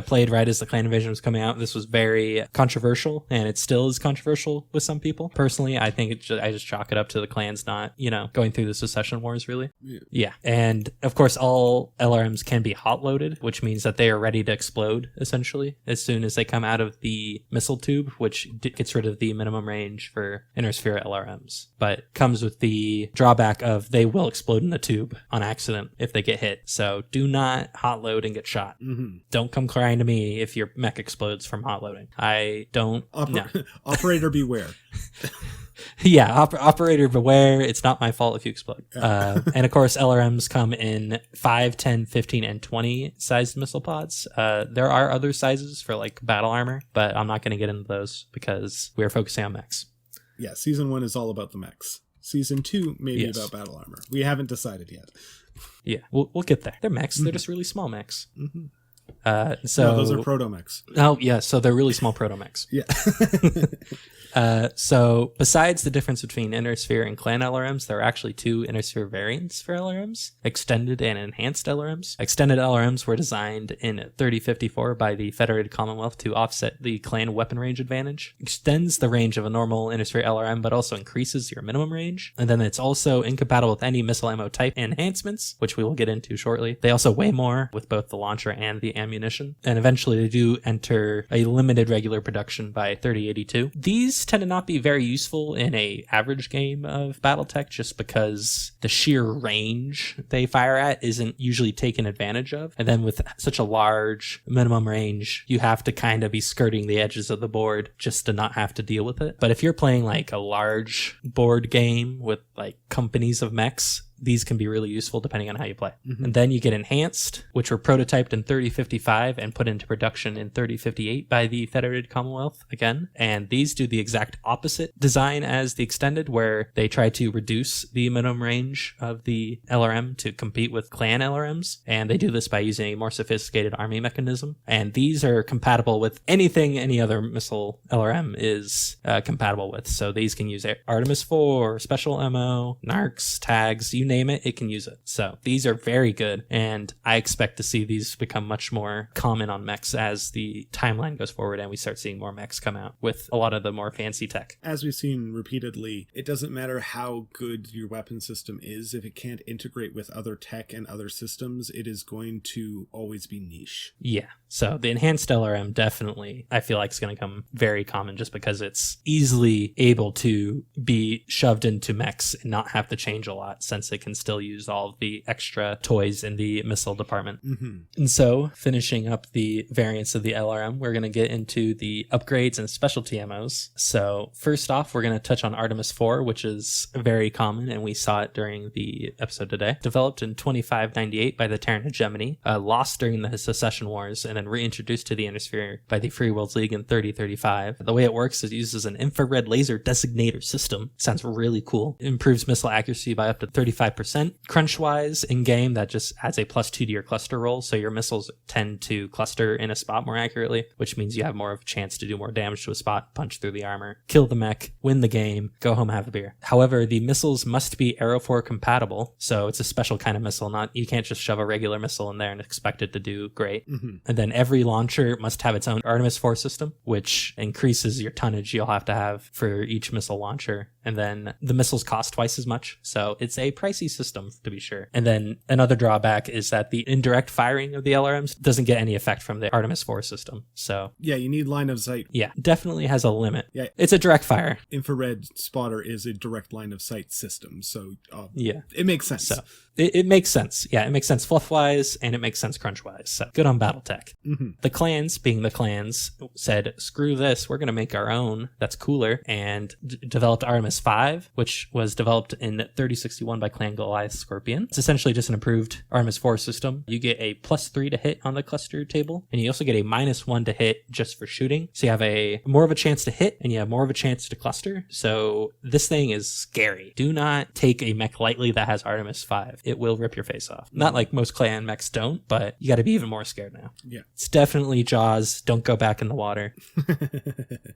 played right as the clan invasion was coming out, this was very controversial, and it still is controversial with some people. Personally, I think I just chalk it up to the clans not, going through the secession wars, really. Yeah. And of course, all LRMs can be hot loaded, which means that they are ready to explode, essentially, as soon as they come out of the missile tube, which gets rid of the minimum range for Inner Sphere LRMs, but comes with the drawback of they will explode in the tube on accident if they get hit. So do not hot load and get shot. Don't come crying to me if your mech explodes from hot loading. I don't know. Operator beware. Yeah, operator beware. It's not my fault if you explode. And of course, LRMs come in 5, 10, 15, and 20 sized missile pods. There are other sizes for like battle armor, but I'm not going to get into those because we're focusing on mechs. Yeah, season 1 is all about the mechs. Season 2 maybe about battle armor. We haven't decided yet. Yeah, we'll get there. They're mechs. They're just really small mechs. No, those are proto-mechs. Oh, yeah, so they're really small proto-mechs. Yeah. So besides the difference between Inner Sphere and Clan LRMs, there are actually 2 Inner Sphere variants for LRMs, Extended and Enhanced LRMs. Extended LRMs were designed in 3054 by the Federated Commonwealth to offset the Clan weapon range advantage. Extends the range of a normal Inner Sphere LRM, but also increases your minimum range. And then it's also incompatible with any missile ammo type enhancements, which we will get into shortly. They also weigh more with both the launcher and the ammunition. And eventually they do enter a limited regular production by 3082. These tend to not be very useful in a average game of Battletech just because the sheer range they fire at isn't usually taken advantage of. And then with such a large minimum range, you have to kind of be skirting the edges of the board just to not have to deal with it. But if you're playing like a large board game with like companies of mechs, these can be really useful depending on how you play. And then you get Enhanced, which were prototyped in 3055 and put into production in 3058 by the Federated Commonwealth again. And these do the exact opposite design as the Extended, where they try to reduce the minimum range of the LRM to compete with Clan LRMs. And they do this by using a more sophisticated army mechanism. And these are compatible with anything any other missile LRM is compatible with. So these can use Artemis 4, special ammo, narcs, tags, you name it, it can use it. So these are very good, and I expect to see these become much more common on mechs as the timeline goes forward and we start seeing more mechs come out with a lot of the more fancy tech. As we've seen repeatedly, it doesn't matter how good your weapon system is, if it can't integrate with other tech and other systems, it is going to always be niche. Yeah, so the Enhanced LRM definitely, I feel like, is going to come very common just because it's easily able to be shoved into mechs and not have to change a lot, since it can still use all of the extra toys in the missile department. And so, finishing up the variants of the LRM, we're going to get into the upgrades and specialty MOs. So, first off, we're going to touch on Artemis 4, which is very common, and we saw it during the episode today. Developed in 2598 by the Terran hegemony, lost during the Secession Wars in a then reintroduced to the Innisphere by the Free Worlds League in 3035. The way it works is it uses an infrared laser designator system. Sounds really cool. It improves missile accuracy by up to 35%. Crunch-wise, in-game, that just adds a +2 to your cluster roll, so your missiles tend to cluster in a spot more accurately, which means you have more of a chance to do more damage to a spot, punch through the armor, kill the mech, win the game, go home, have a beer. However, the missiles must be Aerofor compatible, so it's a special kind of missile. You can't just shove a regular missile in there and expect it to do great. And then every launcher must have its own Artemis 4 system, which increases your tonnage you'll have to have for each missile launcher. And then the missiles cost twice as much, so it's a pricey system to be sure. And then another drawback is that the indirect firing of the LRMs doesn't get any effect from the Artemis 4 system. So yeah, you need line of sight. Yeah, definitely has a limit. Yeah, it's a direct fire. Infrared spotter is a direct line of sight system, so yeah, it makes sense. So it makes sense. Yeah, it makes sense fluff-wise, and it makes sense crunch-wise. So good on Battletech. The clans, being the clans, said, screw this, we're going to make our own that's cooler, and developed Artemis 5, which was developed in 3061 by Clan Goliath Scorpion. It's essentially just an improved Artemis 4 system. You get a +3 to hit on the cluster table, and you also get a -1 to hit just for shooting. So you have a more of a chance to hit, and you have more of a chance to cluster. So this thing is scary. Do not take a mech lightly that has Artemis 5. It will rip your face off. Not like most clan mechs don't, but you got to be even more scared now. Yeah. It's definitely Jaws. Don't go back in the water.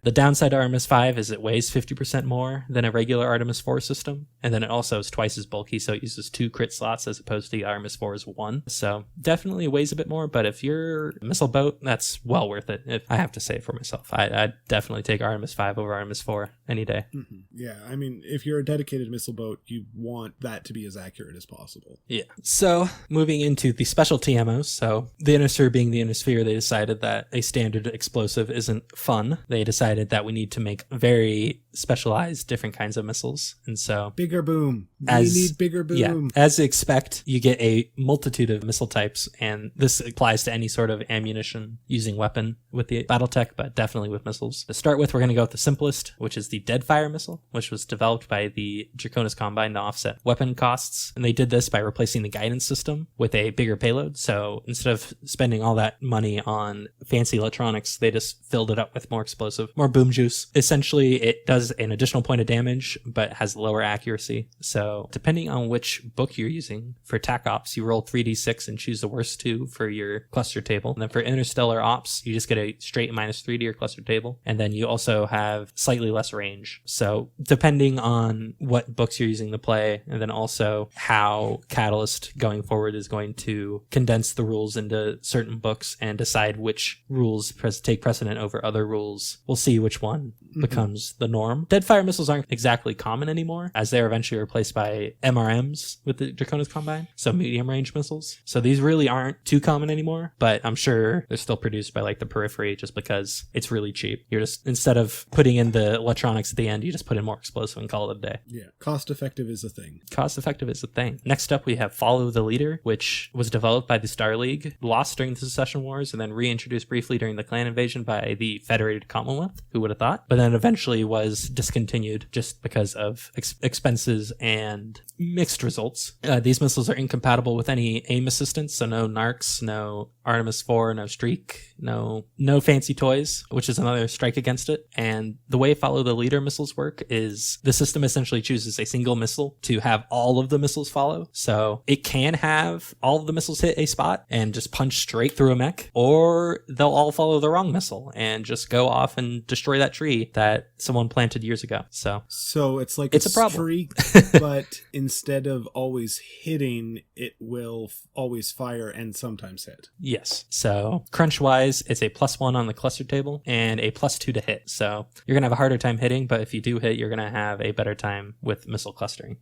The downside to Artemis 5 is it weighs 50% more than a regular Artemis 4 system, and then it also is twice as bulky, so it uses 2 crit slots as opposed to the Artemis 4's 1. So definitely weighs a bit more, but if you're a missile boat, that's well worth it. If I have to say it for myself, I'd definitely take Artemis 5 over Artemis 4 any day. Yeah, I mean, if you're a dedicated missile boat, you want that to be as accurate as possible. Yeah. So moving into the specialty ammos. So the Innisphere being the Innisphere, they decided that a standard explosive isn't fun. They decided that we need to make very specialized different kinds of missiles. And so bigger boom. We need bigger boom. Yeah, as expect, you get a multitude of missile types, and this applies to any sort of ammunition using weapon with the Battletech, but definitely with missiles. To start with, we're going to go with the simplest, which is the Deadfire missile, which was developed by the Draconis Combine to offset weapon costs. And they did this by replacing the guidance system with a bigger payload. So instead of spending all that money on fancy electronics, they just filled it up with more explosive, more boom juice. Essentially, it does an additional point of damage, but has lower accuracy. So depending on which book you're using, for TAC Ops, you roll 3d6 and choose the worst 2 for your cluster table. And then for Interstellar Ops, you just get a straight -3 to your cluster table. And then you also have slightly less range. So depending on what books you're using to play, and then also how Catalyst going forward is going to condense the rules into certain books and decide which rules take precedent over other rules, we'll see which one becomes the norm. Deadfire missiles aren't exactly common anymore, as they're eventually replaced by MRMs with the Draconis Combine, so medium range missiles. So these really aren't too common anymore, but I'm sure they're still produced by like the periphery just because it's really cheap. You're just, instead of putting in the electronics at the end, you just put in more explosive and call it a day. Yeah, cost effective is a thing. Cost effective is a thing. Next up, we have Follow the Leader, which was developed by the Star League, lost during the Secession Wars, and then reintroduced briefly during the Clan Invasion by the Federated Commonwealth. Who would have thought? But then eventually was discontinued just because of expenses and mixed results. These missiles are incompatible with any aim assistance, so no narcs, no Artemis 4, no Streak, no fancy toys, which is another strike against it. And the way Follow the Leader missiles work is the system essentially chooses a single missile to have all of the missiles follow. So it can have all of the missiles hit a spot and just punch straight through a mech, or they'll all follow the wrong missile and just go off and destroy that tree that someone planted years ago. So it's like it's a problem. Streak, but instead of always hitting, it will always fire and sometimes hit. Yes. So crunch wise, it's a +1 on the cluster table and a +2 to hit. So you're going to have a harder time hitting, but if you do hit, you're going to have a better time with missile clustering.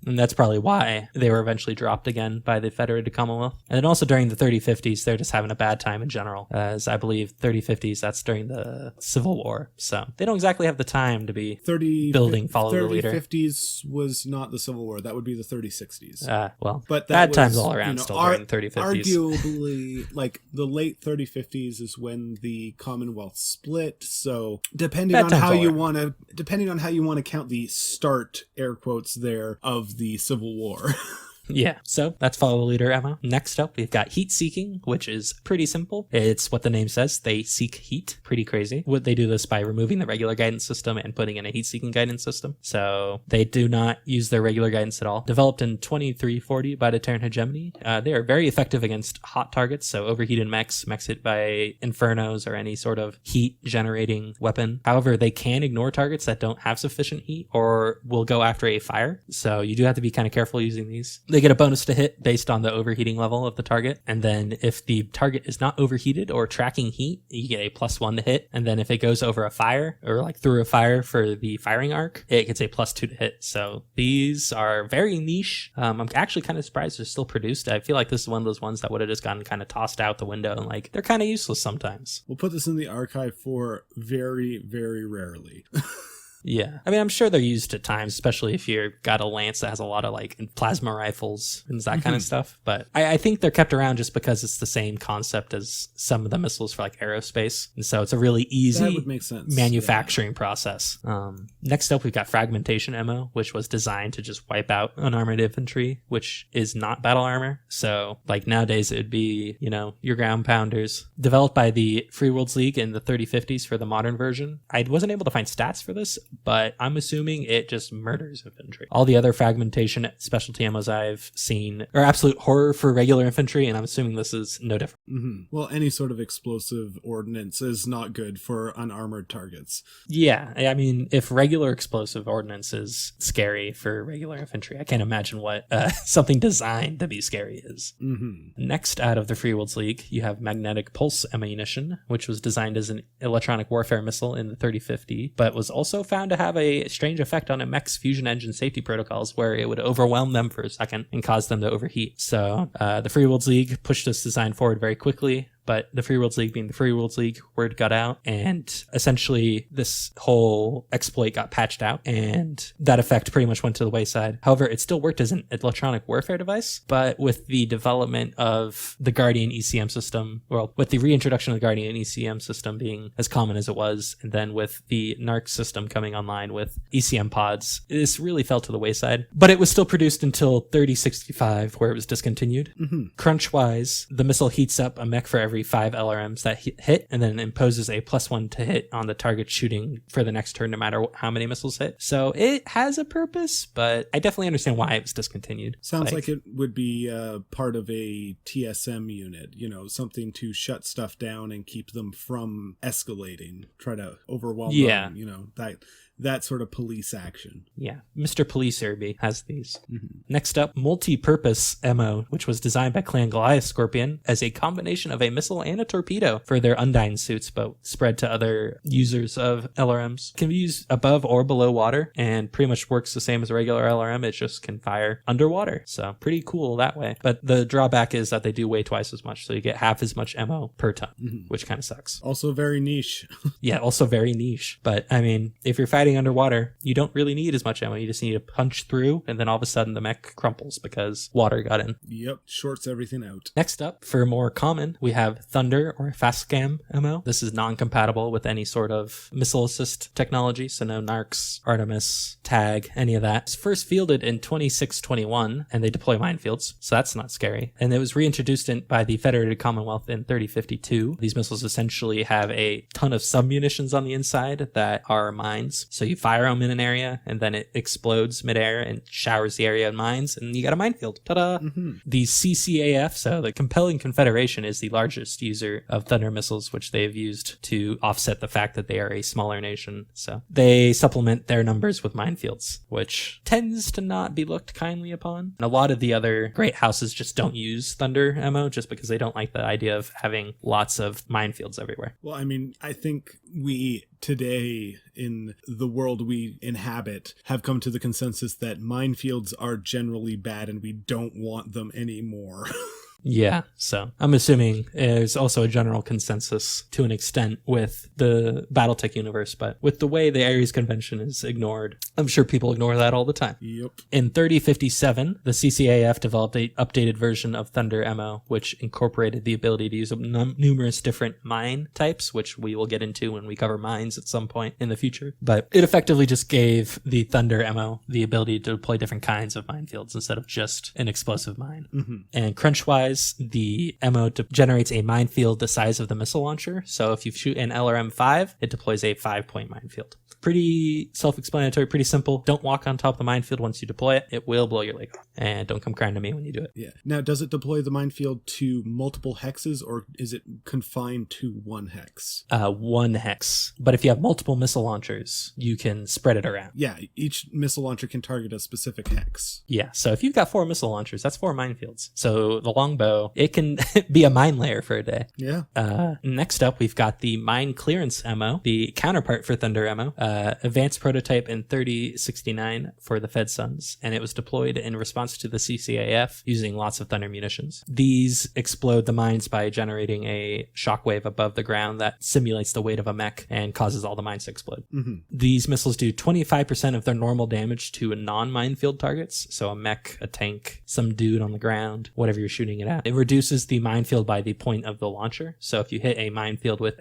And that's probably why they were eventually dropped again by the Federated Commonwealth. And then also during the 3050s, they're just having a bad time in general, as I believe 3050s, that's during the Civil War. So they don't exactly have the time to be building Follow the Leader. 3050s was not the Civil War. That would be the 3060s. Well, but bad was, times all around still during the 3050s. Arguably, like the late 3050s is when the Commonwealth split. So depending on how you want to count the start, air quotes there, of the Civil War. Yeah, so that's follow the leader ammo. Next up, we've got heat seeking, which is pretty simple. It's what the name says. They seek heat. Pretty crazy. They do this by removing the regular guidance system and putting in a heat seeking guidance system. So they do not use their regular guidance at all. Developed in 2340 by the Terran Hegemony. They are very effective against hot targets, so overheated mechs hit by infernos or any sort of heat generating weapon. However, they can ignore targets that don't have sufficient heat or will go after a fire. So you do have to be kind of careful using these. They get a bonus to hit based on the overheating level of the target. And then if the target is not overheated or tracking heat, you get a +1 to hit. And then if it goes over a fire or like through a fire for the firing arc, it gets a +2 to hit. So these are very niche. I'm actually kind of surprised they're still produced. I feel like this is one of those ones that would have just gotten kind of tossed out the window and like they're kind of useless sometimes. We'll put this in the archive for very, very rarely. Yeah. I mean, I'm sure they're used at times, especially if you've got a lance that has a lot of like plasma rifles and that kind of stuff. But I think they're kept around just because it's the same concept as some of the missiles for like aerospace. And so it's a really easy that would make sense. manufacturing process. Next up, we've got fragmentation ammo, which was designed to just wipe out unarmored infantry, which is not battle armor. So like nowadays it would be, you know, your ground pounders. Developed by the Free Worlds League in the 3050s for the modern version. I wasn't able to find stats for this, but I'm assuming it just murders infantry. All the other fragmentation specialty ammos I've seen are absolute horror for regular infantry, and I'm assuming this is no different. Well, any sort of explosive ordnance is not good for unarmored targets. Yeah, I mean, if regular explosive ordnance is scary for regular infantry, I can't imagine what something designed to be scary is. Next, out of the Free Worlds League, you have magnetic pulse ammunition, which was designed as an electronic warfare missile in the 3050, but was also found to have a strange effect on a mech's fusion engine safety protocols where it would overwhelm them for a second and cause them to overheat. So the Free Worlds League pushed this design forward very quickly, but the Free Worlds League being the Free Worlds League, word got out, and essentially this whole exploit got patched out, and that effect pretty much went to the wayside. However, it still worked as an electronic warfare device, but with the development of the Guardian ECM system, well, with the reintroduction of the Guardian ECM system being as common as it was, and then with the NARC system coming online with ECM pods, this really fell to the wayside. But it was still produced until 3065, where it was discontinued. Crunch-wise, the missile heats up a mech for every 5 LRMs that hit, and then imposes a +1 to hit on the target shooting for the next turn, no matter how many missiles hit. So it has a purpose, but I definitely understand why it was discontinued. Sounds like it would be part of a TSM unit, you know, something to shut stuff down and keep them from escalating, try to overwhelm them, you know, that sort of police action. Yeah, Mr. Police Irby has these. Next up, MultiPurpose Mo, which was designed by Clan Goliath Scorpion as a combination of a missile and a torpedo for their Undyne suits, but spread to other users of LRMs. Can be used above or below water, and pretty much works the same as a regular LRM. It just can fire underwater, so pretty cool that way. But the drawback is that they do weigh twice as much, so you get half as much ammo per ton, which kind of sucks. Also very niche. Yeah, also very niche. But I mean, if you're fighting underwater, you don't really need as much ammo. You just need to punch through, and then all of a sudden the mech crumples because water got in. Yep, shorts everything out. Next up, for more common, we have Thunder or Fast Scam ammo. This is non-compatible with any sort of missile assist technology, so no NARCs, Artemis, TAG, any of that. It's first fielded in 2621, and they deploy minefields, so that's not scary. And it was reintroduced by the Federated Commonwealth in 3052. These missiles essentially have a ton of submunitions on the inside that are mines. So you fire them in an area, and then it explodes midair and showers the area in mines, and you got a minefield. Ta-da! The CCAF, so the Compelling Confederation, is the largest user of Thunder missiles, which they've used to offset the fact that they are a smaller nation. So they supplement their numbers with minefields, which tends to not be looked kindly upon. And a lot of the other great houses just don't use Thunder ammo just because they don't like the idea of having lots of minefields everywhere. Well, I mean, I think we today, in the world we inhabit, have come to the consensus that minefields are generally bad and we don't want them anymore. Yeah, so I'm assuming there's also a general consensus to an extent with the Battletech universe, but with the way the Ares Convention is ignored, I'm sure people ignore that all the time. Yep. In 3057, the CCAF developed an updated version of Thunder MO, which incorporated the ability to use numerous different mine types, which we will get into when we cover mines at some point in the future. But it effectively just gave the Thunder MO the ability to deploy different kinds of minefields instead of just an explosive mine. Mm-hmm. And crunch-wise, the MO generates a minefield the size of the missile launcher. So if you shoot an LRM-5, it deploys a 5-point minefield. Pretty self-explanatory, pretty simple. Don't walk on top of the minefield once you deploy it. It will blow your leg off. And don't come crying to me when you do it. Yeah. Now, does it deploy the minefield to multiple hexes, or is it confined to one hex? One hex. But if you have multiple missile launchers, you can spread it around. Yeah, each missile launcher can target a specific hex. Yeah, so if you've got 4 missile launchers, that's 4 minefields. So the Longbow, it can be a mine layer for a day. Yeah. Next up, we've got the Mine Clearance MO, the counterpart for Thunder MO. Advanced prototype in 3069 for the Fed Suns, and it was deployed in response to the CCAF using lots of Thunder munitions. These explode the mines by generating a shockwave above the ground that simulates the weight of a mech and causes all the mines to explode. Mm-hmm. These missiles do 25% of their normal damage to non-minefield targets, so a mech, a tank, some dude on the ground, whatever you're shooting it at. It reduces the minefield by the point of the launcher, so if you hit a minefield with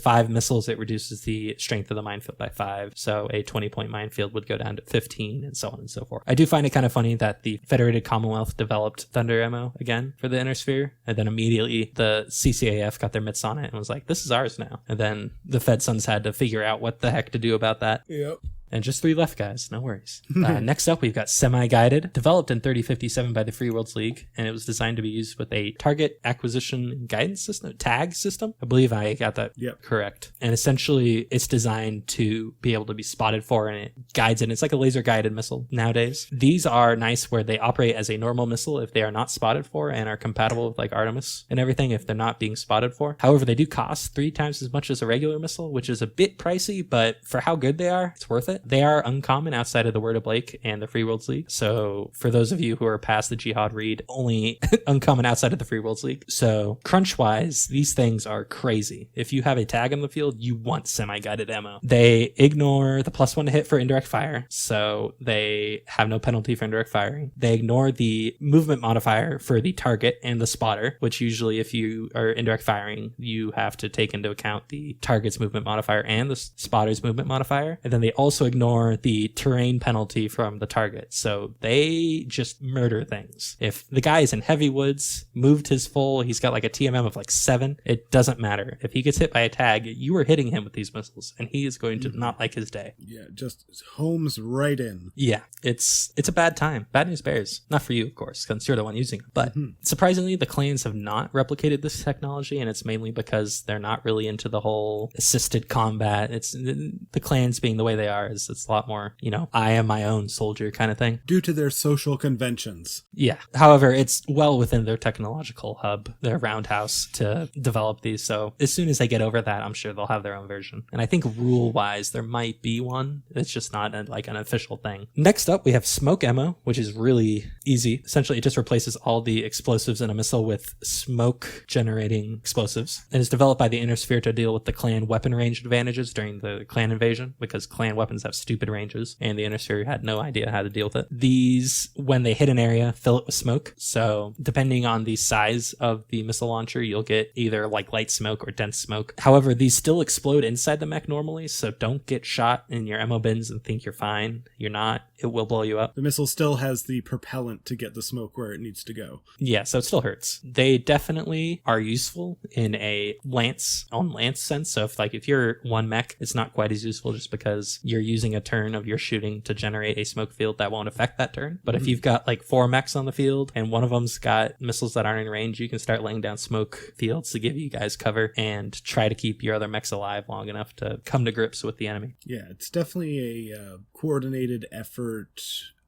5 missiles, it reduces the strength of the minefield by 5. So a 20-point minefield would go down to 15, and so on and so forth. I do find it kind of funny that the Federated Commonwealth developed Thunder MO again for the Inner Sphere, and then immediately the CCAF got their mitts on it and was like, this is ours now. And then the Fed Suns had to figure out what the heck to do about that. Yep. And just 3 left, guys. No worries. Next up, we've got Semi-Guided, developed in 3057 by the Free Worlds League, and it was designed to be used with a target acquisition guidance system, tag system. I believe I got that correct. And essentially, it's designed to be able to be spotted for, and it guides it. It's like a laser-guided missile nowadays. These are nice where they operate as a normal missile if they are not spotted for and are compatible with like Artemis and everything if they're not being spotted for. However, they do cost 3 times as much as a regular missile, which is a bit pricey, but for how good they are, it's worth it. They are uncommon outside of the Word of Blake and the Free Worlds League. So for those of you who are past the Jihad read, only uncommon outside of the Free Worlds League. So crunch-wise, these things are crazy. If you have a tag on the field, you want semi-guided ammo. They ignore the +1 to hit for indirect fire, so they have no penalty for indirect firing. They ignore the movement modifier for the target and the spotter, which usually if you are indirect firing, you have to take into account the target's movement modifier and the spotter's movement modifier. And then they also ignore the terrain penalty from the target. So they just murder things. If the guy is in heavy woods, moved his full, he's got like a TMM of like 7, it doesn't matter. If he gets hit by a tag, you are hitting him with these missiles, and he is going to not like his day. Yeah, just homes right in. Yeah, it's a bad time. Bad news bears. Not for you, of course, since you're the one using it. But surprisingly, the clans have not replicated this technology, and it's mainly because they're not really into the whole assisted combat. It's the clans being the way they are, it's a lot more, I am my own soldier kind of thing. Due to their social conventions. Yeah. However, it's well within their technological hub, their roundhouse, to develop these. So as soon as they get over that, I'm sure they'll have their own version. And I think rule-wise, there might be one. It's just not an official thing. Next up, we have Smoke Ammo, which is really easy. Essentially, it just replaces all the explosives in a missile with smoke-generating explosives. It is developed by the Inner Sphere to deal with the clan weapon range advantages during the clan invasion, because clan weapons have stupid ranges, and the Inner Sphere had no idea how to deal with it. These, when they hit an area, fill it with smoke. So depending on the size of the missile launcher, you'll get either like light smoke or dense smoke. However, these still explode inside the mech normally, so don't get shot in your ammo bins and think you're fine. You're not. It will blow you up. The missile still has the propellant to get the smoke where it needs to go. Yeah, so it still hurts. They definitely are useful in a lance sense. So if you're one mech, it's not quite as useful just because you're using a turn of your shooting to generate a smoke field that won't affect that turn. But if you've got like 4 mechs on the field and one of them's got missiles that aren't in range, you can start laying down smoke fields to give you guys cover and try to keep your other mechs alive long enough to come to grips with the enemy. Yeah, it's definitely a coordinated effort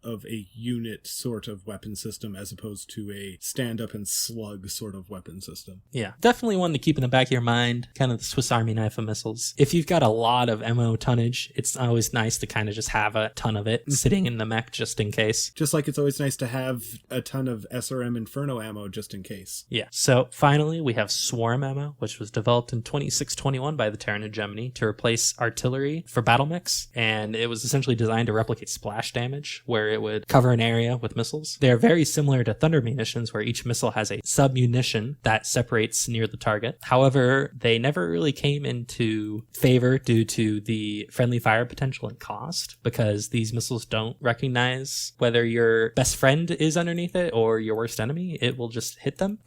of a unit sort of weapon system as opposed to a stand-up and slug sort of weapon system. Yeah, definitely one to keep in the back of your mind, kind of the Swiss Army knife of missiles. If you've got a lot of ammo tonnage, it's always nice to kind of just have a ton of it sitting in the mech just in case. Just like it's always nice to have a ton of SRM Inferno ammo just in case. Yeah. So finally, we have Swarm ammo, which was developed in 2621 by the Terran Hegemony to replace artillery for battlemechs, and it was essentially designed to replicate splash damage, where it would cover an area with missiles. They're very similar to Thunder munitions, where each missile has a sub-munition that separates near the target. However, they never really came into favor due to the friendly fire potential and cost, because these missiles don't recognize whether your best friend is underneath it or your worst enemy. It will just hit them.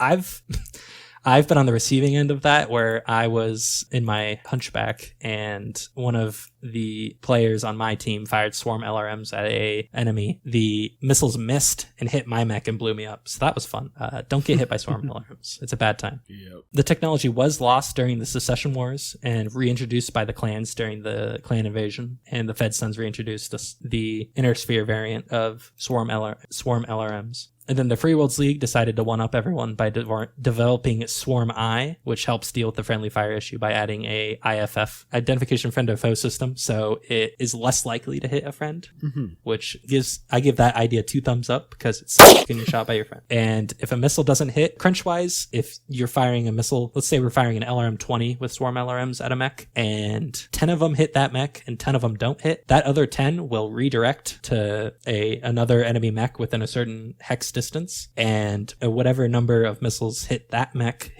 I've been on the receiving end of that, where I was in my hunchback and one of the players on my team fired swarm LRMs at a enemy. The missiles missed and hit my mech and blew me up. So that was fun. Don't get hit by swarm LRMs. It's a bad time. Yep. The technology was lost during the Secession Wars and reintroduced by the clans during the clan invasion. And the Fed Sons reintroduced the Inner Sphere variant of swarm LRMs. And then the Free Worlds League decided to one-up everyone by developing Swarm I, which helps deal with the friendly fire issue by adding a IFF, Identification Friend of Foe system, so it is less likely to hit a friend, which I give that idea 2 thumbs up, because it's getting shot by your friend. And if a missile doesn't hit, crunch-wise, if you're firing a missile, let's say we're firing an LRM-20 with Swarm LRMs at a mech, and 10 of them hit that mech and 10 of them don't hit, that other 10 will redirect to another enemy mech within a certain hex distance, and whatever number of missiles hit that mech,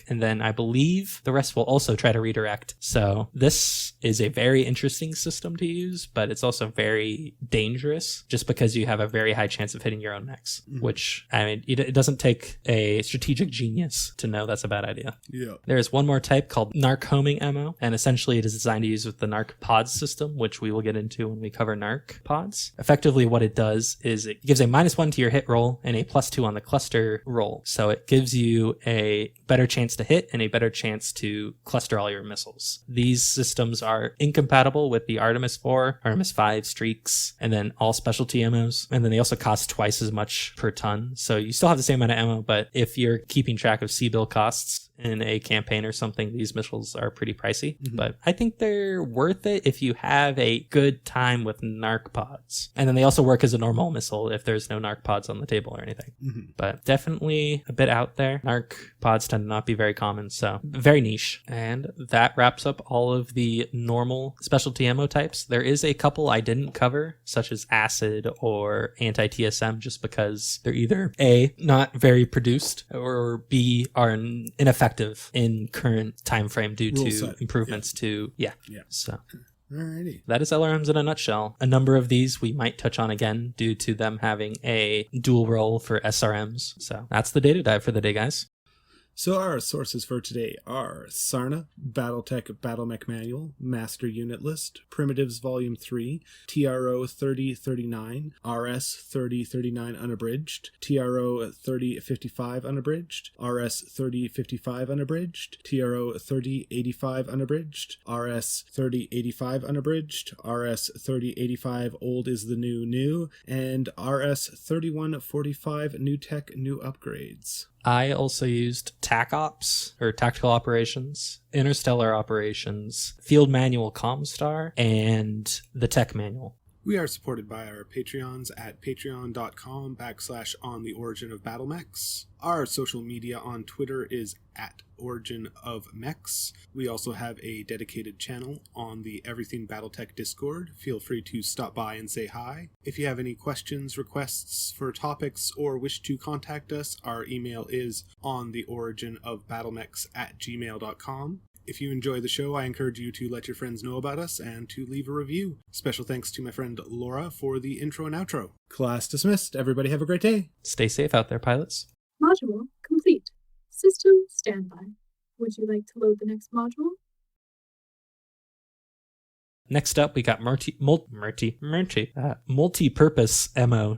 and then I believe the rest will also try to redirect. So this is a very interesting system to use, but it's also very dangerous just because you have a very high chance of hitting your own mechs, which, I mean, it doesn't take a strategic genius to know that's a bad idea. Yeah. There's one more type called Narc homing ammo, and essentially it is designed to use with the Narc pods system, which we will get into when we cover Narc pods. Effectively, what it does is it gives a -1 to your hit roll and a +2 on the cluster roll. So it gives you a better chance to hit and a better chance to cluster all your missiles. These systems are incompatible with the Artemis 4, Artemis 5 streaks, and then all specialty ammos. And then they also cost twice as much per ton. So you still have the same amount of ammo, but if you're keeping track of C-bill costs in a campaign or something, these missiles are pretty pricey. But I think they're worth it if you have a good time with Narc pods. And then they also work as a normal missile if there's no Narc pods on the table or anything. But definitely a bit out there. Narc pods tend to not be very common, so very niche. And that wraps up all of the normal specialty ammo types. There is a couple I didn't cover, such as acid or anti-TSM, just because they're either A, not very produced, or B, are ineffective in current time frame due to improvements to so Alrighty. that is LRMs in a nutshell. A number of these we might touch on again due to them having a dual role for SRMs. So that's the data dive for the day, guys. So our sources for today are Sarna, Battletech Battlemech Manual, Master Unit List, Primitives Volume 3, TRO 3039, RS 3039 Unabridged, TRO 3055 Unabridged, RS 3055 Unabridged, TRO 3085 Unabridged, RS 3085 Unabridged, RS 3085 Old is the New, and RS 3145 New Tech, New Upgrades. I also used TAC Ops, or Tactical Operations, Interstellar Operations, Field Manual Comstar, and the Tech Manual. We are supported by our Patreons at patreon.com/on the Origin of Battlemechs. Our social media on Twitter is at Origin of Mechs. We also have a dedicated channel on the Everything Battletech Discord. Feel free to stop by and say hi. If you have any questions, requests for topics, or wish to contact us, our email is ontheoriginofbattlemechs@gmail.com. If you enjoy the show, I encourage you to let your friends know about us and to leave a review. Special thanks to my friend Laura for the intro and outro. Class dismissed. Everybody have a great day. Stay safe out there, pilots. Module complete. System standby. Would you like to load the next module? Next up, we got MultiPurpose Mo